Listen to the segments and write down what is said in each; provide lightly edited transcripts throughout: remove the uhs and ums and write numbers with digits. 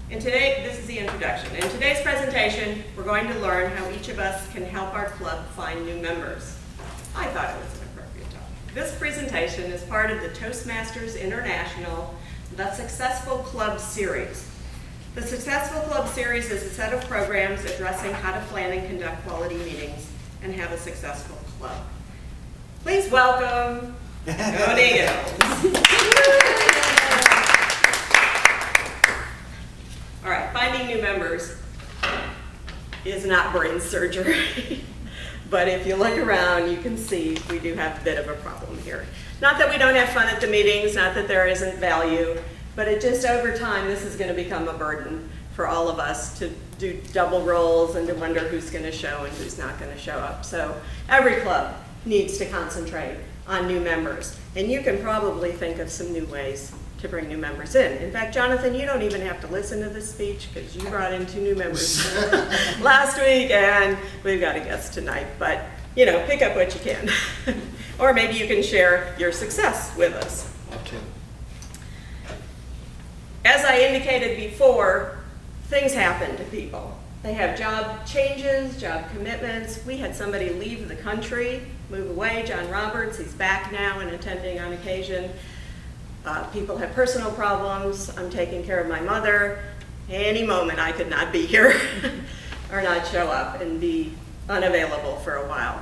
And today, this is the introduction. In today's presentation, we're going to learn how each of us can help our club find new members. I thought it was an appropriate topic. This presentation is part of the Toastmasters International The Successful Club series. The Successful Club series is a set of programs addressing how to plan and conduct quality meetings and have a successful club. Please welcome Toni-Gitles. All right, finding new members is not brain surgery, but if you look around, you can see we do have a bit of a problem here. Not that we don't have fun at the meetings, not that there isn't value, but it just over time, this is going to become a burden for all of us to do double roles and to wonder who's going to show and who's not going to show up. So every club needs to concentrate on new members, and you can probably think of some new ways to bring new members in. In fact, Jonathan, you don't even have to listen to this speech because you brought in 2 new members last week, and we've got a guest tonight. But, you know, pick up what you can. Or maybe you can share your success with us. Okay. As I indicated before, things happen to people. They have job changes, job commitments. We had somebody leave the country, move away, John Roberts. He's back now and attending on occasion. People have personal problems. I'm taking care of my mother. Any moment I could not be here or not show up and be unavailable for a while.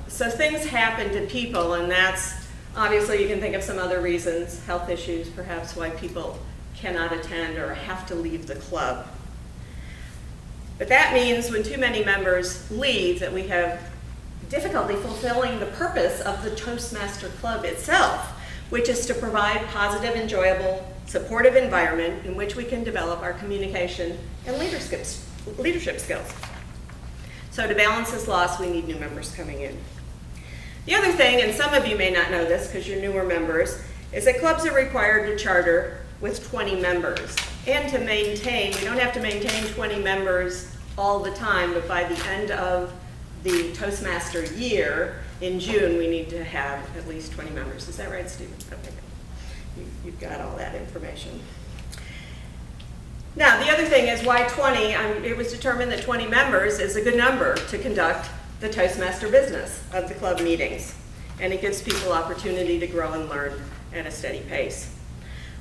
So things happen to people, and that's obviously you can think of some other reasons, health issues perhaps, why people cannot attend or have to leave the club. But that means when too many members leave that we have difficulty fulfilling the purpose of the Toastmaster Club itself, which is to provide positive, enjoyable, supportive environment in which we can develop our communication and leadership skills. So to balance this loss, we need new members coming in. The other thing, and some of you may not know this because you're newer members, is that clubs are required to charter with 20 members. And to maintain, we don't have to maintain 20 members all the time, but by the end of the Toastmaster year, in June, we need to have at least 20 members. Is that right, Stephen? Okay. You've got all that information. Now, the other thing is why 20? It was determined that 20 members is a good number to conduct the Toastmaster business of the club meetings. And it gives people opportunity to grow and learn at a steady pace.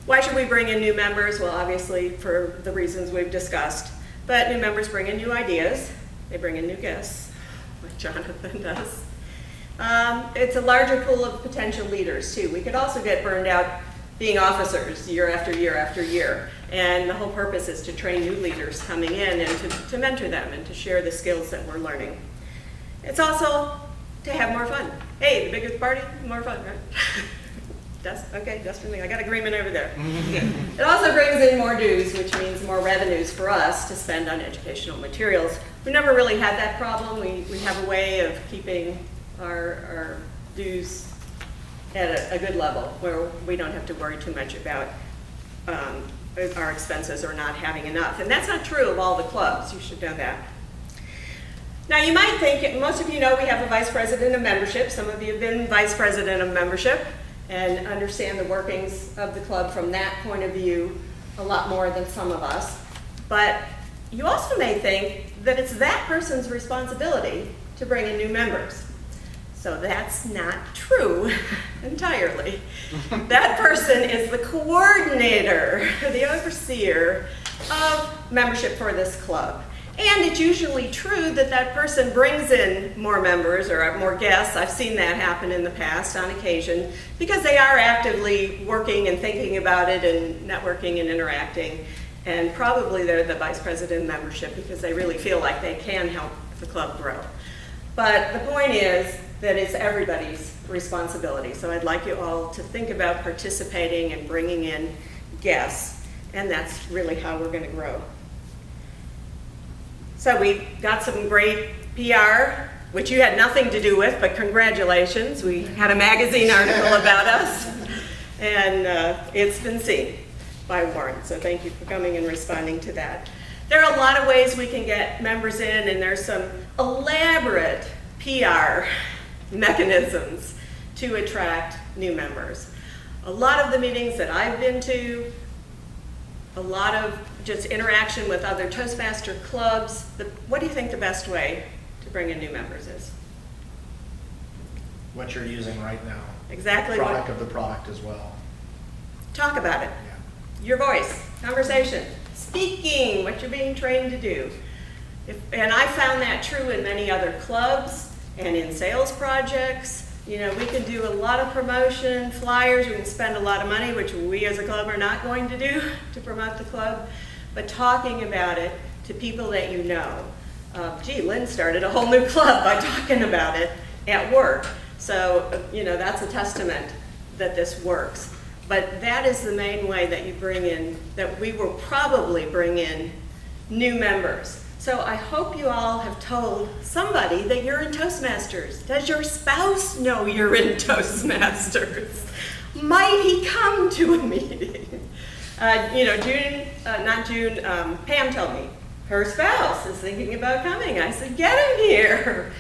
Why should we bring in new members? Well, obviously, for the reasons we've discussed. But new members bring in new ideas. They bring in new guests, like Jonathan does. It's a larger pool of potential leaders, too. We could also get burned out being officers year after year after year. And the whole purpose is to train new leaders coming in and to mentor them and to share the skills that we're learning. It's also to have more fun. Hey, the bigger the party, the more fun, right? Okay, Dustin, I got agreement over there. It also brings in more dues, which means more revenues for us to spend on educational materials. We never really had that problem. We have a way of keeping our dues at a good level where we don't have to worry too much about our expenses or not having enough. And that's not true of all the clubs. You should know that. Now you might think, most of you know we have a vice president of membership. Some of you have been vice president of membership and understand the workings of the club from that point of view a lot more than some of us. But you also may think that it's that person's responsibility to bring in new members. So that's not true entirely. That person is the coordinator, the overseer of membership for this club. And it's usually true that that person brings in more members or more guests. I've seen that happen in the past on occasion because they are actively working and thinking about it and networking and interacting. And probably they're the vice president of membership because they really feel like they can help the club grow. But the point is that it's everybody's responsibility. So I'd like you all to think about participating and bringing in guests. And that's really how we're going to grow. So we got some great PR, which you had nothing to do with, but congratulations. We had a magazine article about us, and it's been seen by Warren. So thank you for coming and responding to that. There are a lot of ways we can get members in, and there's some elaborate PR mechanisms to attract new members. A lot of the meetings that I've been to a lot of just interaction with other Toastmaster clubs. What do you think the best way to bring in new members is? What you're using right now. Exactly. Product of the product as well. Talk about it. Yeah. Your voice, conversation, speaking, what you're being trained to do. And I found that true in many other clubs and in sales projects. You know, we can do a lot of promotion, flyers, we can spend a lot of money, which we as a club are not going to do to promote the club, but talking about it to people that you know. Gee, Lynn started a whole new club by talking about it at work. So, you know, that's a testament that this works. But that is the main way that you bring in, that we will probably bring in new members. So I hope you all have told somebody that you're in Toastmasters. Does your spouse know you're in Toastmasters? Might he come to a meeting? You know, Pam told me her spouse is thinking about coming. I said, get him here.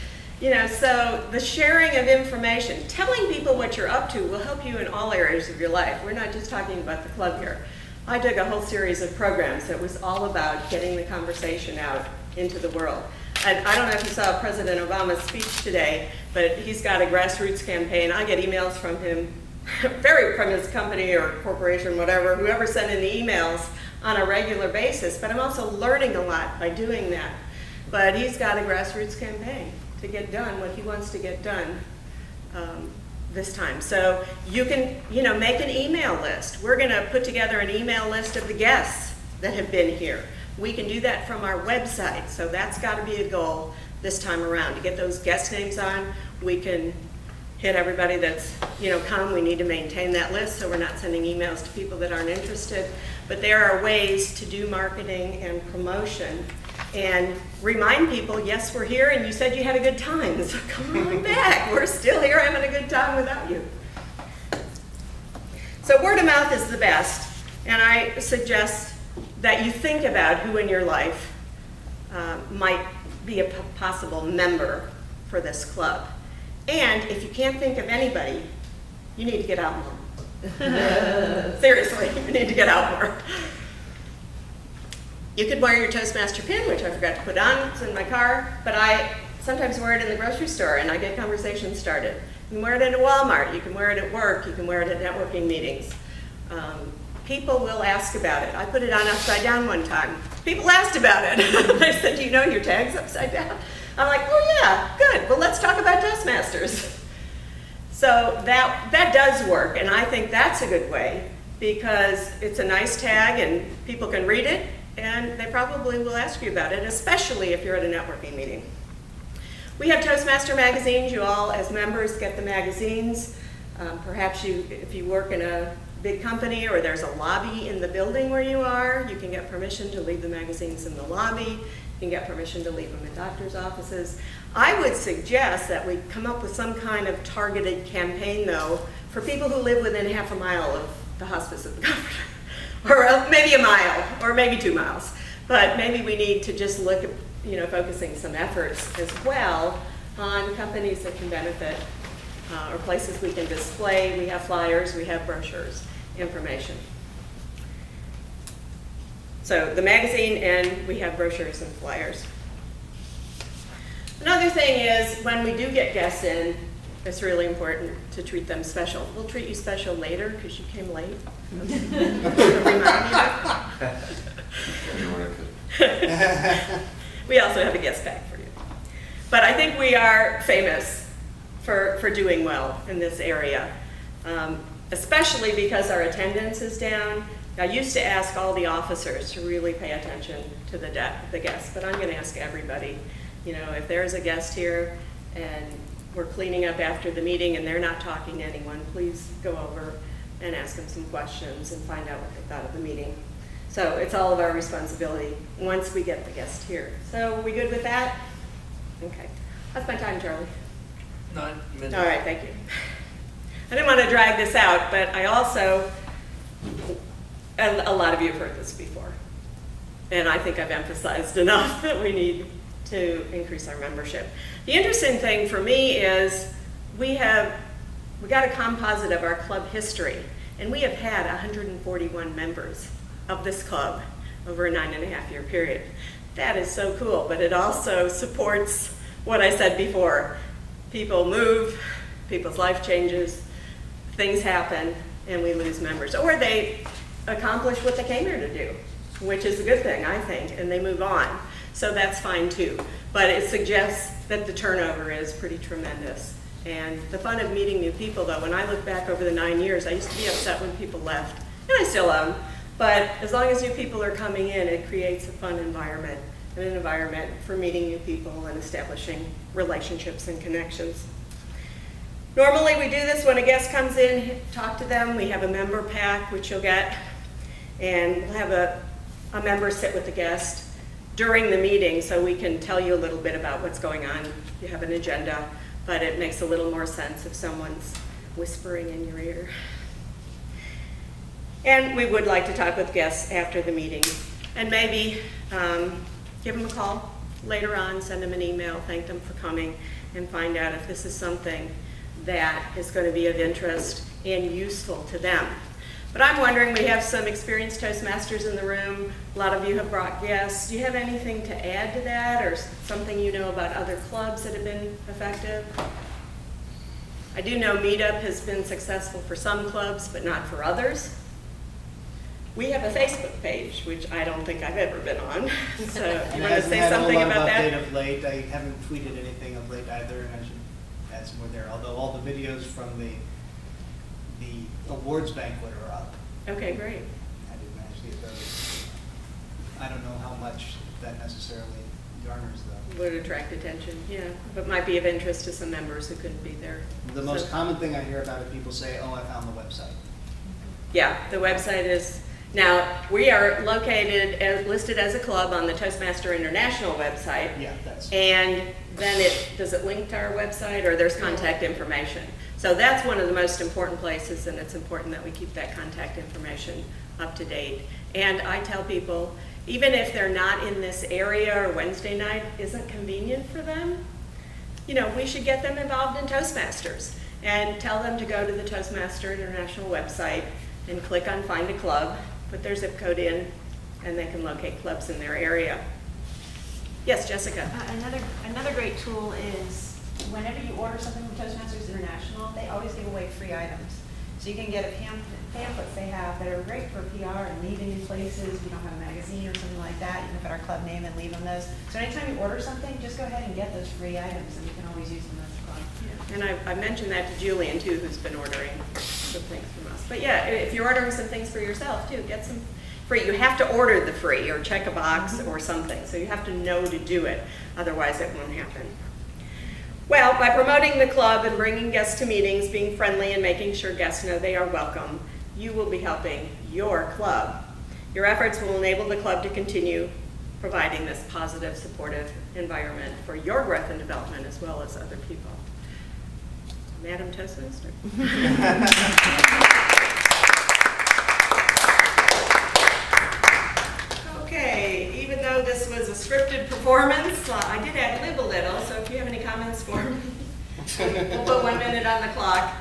You know, so the sharing of information, telling people what you're up to will help you in all areas of your life. We're not just talking about the club here. I took a whole series of programs that was all about getting the conversation out into the world. And I don't know if you saw President Obama's speech today, but he's got a grassroots campaign. I get emails from him, from his company or corporation, whatever, whoever sent in the emails on a regular basis, but I'm also learning a lot by doing that. But he's got a grassroots campaign to get done what he wants to get done this time. So you can, you know, make an email list. We're gonna put together an email list of the guests that have been here. We can do that from our website, so that's gotta be a goal this time around. To get those guest names on, we can hit everybody that's, you know, come. We need to maintain that list so we're not sending emails to people that aren't interested. But there are ways to do marketing and promotion and remind people, yes, we're here, and you said you had a good time, so come on back. We're still here having a good time without you. So word of mouth is the best, and I suggest that you think about who in your life might be a possible member for this club. And if you can't think of anybody, you need to get out more. Seriously, you need to get out more. You could wear your Toastmaster pin, which I forgot to put on, it's in my car, but I sometimes wear it in the grocery store and I get conversations started. You can wear it at Walmart, you can wear it at work, you can wear it at networking meetings. People will ask about it. I put it on upside down one time. People asked about it. They said, do you know your tag's upside down? I'm like, oh yeah, good, well let's talk about Toastmasters. So that does work, and I think that's a good way because it's a nice tag and people can read it, and they probably will ask you about it, especially if you're at a networking meeting. We have Toastmaster magazines. You all, as members, get the magazines. Perhaps if you work in a big company or there's a lobby in the building where you are, you can get permission to leave the magazines in the lobby. You can get permission to leave them in doctor's offices. I would suggest that we come up with some kind of targeted campaign, though, for people who live within half a mile of the hospice of the governor. Or maybe a mile, or maybe 2 miles. But maybe we need to just look at, you know, focusing some efforts as well on companies that can benefit, or places we can display. We have flyers, we have brochures, information. So the magazine, and we have brochures and flyers. Another thing is, when we do get guests in, it's really important to treat them special. We'll treat you special later because you came late. We also have a guest pack for you. But I think we are famous for doing well in this area, especially because our attendance is down. I used to ask all the officers to really pay attention to the guests, but I'm going to ask everybody. You know, if there's a guest here and we're cleaning up after the meeting and they're not talking to anyone, please go over and ask them some questions and find out what they thought of the meeting. So it's all of our responsibility once we get the guest here. So are we good with that? Okay. That's my time, Charlie. 9 minutes. All right, thank you. I didn't want to drag this out, but I also, and a lot of you have heard this before, and I think I've emphasized enough that we need to increase our membership. The interesting thing for me is we got a composite of our club history, and we have had 141 members of this club over a 9.5-year period. That is so cool, but it also supports what I said before. People move, people's life changes, things happen, and we lose members. Or they accomplish what they came here to do, which is a good thing, I think, and they move on. So that's fine too. But it suggests that the turnover is pretty tremendous. And the fun of meeting new people, though, when I look back over the 9 years, I used to be upset when people left, and I still am. But as long as new people are coming in, it creates a fun environment, and an environment for meeting new people and establishing relationships and connections. Normally we do this when a guest comes in, talk to them. We have a member pack, which you'll get, and we'll have a member sit with the guest during the meeting so we can tell you a little bit about what's going on. You have an agenda, but it makes a little more sense if someone's whispering in your ear. And we would like to talk with guests after the meeting, and maybe give them a call later on, send them an email, thank them for coming, and find out if this is something that is going to be of interest and useful to them. But I'm wondering, we have some experienced Toastmasters in the room. A lot of you have brought guests. Do you have anything to add to that, or something you know about other clubs that have been effective? I do know Meetup has been successful for some clubs, but not for others. We have a Facebook page, which I don't think I've ever been on. So you want to say something about that? Of late. I haven't tweeted anything of late either, and I should add some more there. Although all the videos from the awards banquet are up. Okay, great. I didn't manage to get those. I don't know how much that necessarily garners, though. Would attract attention, yeah, but might be of interest to some members who couldn't be there. The most common thing I hear about it, people say, "Oh, I found the website." Yeah, the website is, now we are located, listed as a club on the Toastmaster International website. Yeah, that's. And then does it link to our website, or there's contact information? So that's one of the most important places, and it's important that we keep that contact information up to date. And I tell people, even if they're not in this area or Wednesday night isn't convenient for them, you know, we should get them involved in Toastmasters and tell them to go to the Toastmaster International website and click on Find a Club, put their zip code in, and they can locate clubs in their area. Yes, Jessica. Another great tool is whenever you order something from Toastmasters International, they always give away free items. So you can get pamphlets they have that are great for PR and leaving in places. You don't have a magazine or something like that, you can put our club name and leave them those. So anytime you order something, just go ahead and get those free items, and you can always use them as a club. Yeah. And I mentioned that to Julian too, who's been ordering some things from us. But yeah, if you're ordering some things for yourself too, get some free. You have to order the free or check a box or something. So you have to know to do it, otherwise it won't happen. Well, by promoting the club and bringing guests to meetings, being friendly and making sure guests know they are welcome, you will be helping your club. Your efforts will enable the club to continue providing this positive, supportive environment for your growth and development as well as other people. Madam Toastmaster. Okay, even though this was a scripted performance, I did ad-lib a little, so if you have any comments for me, we'll put 1 minute on the clock.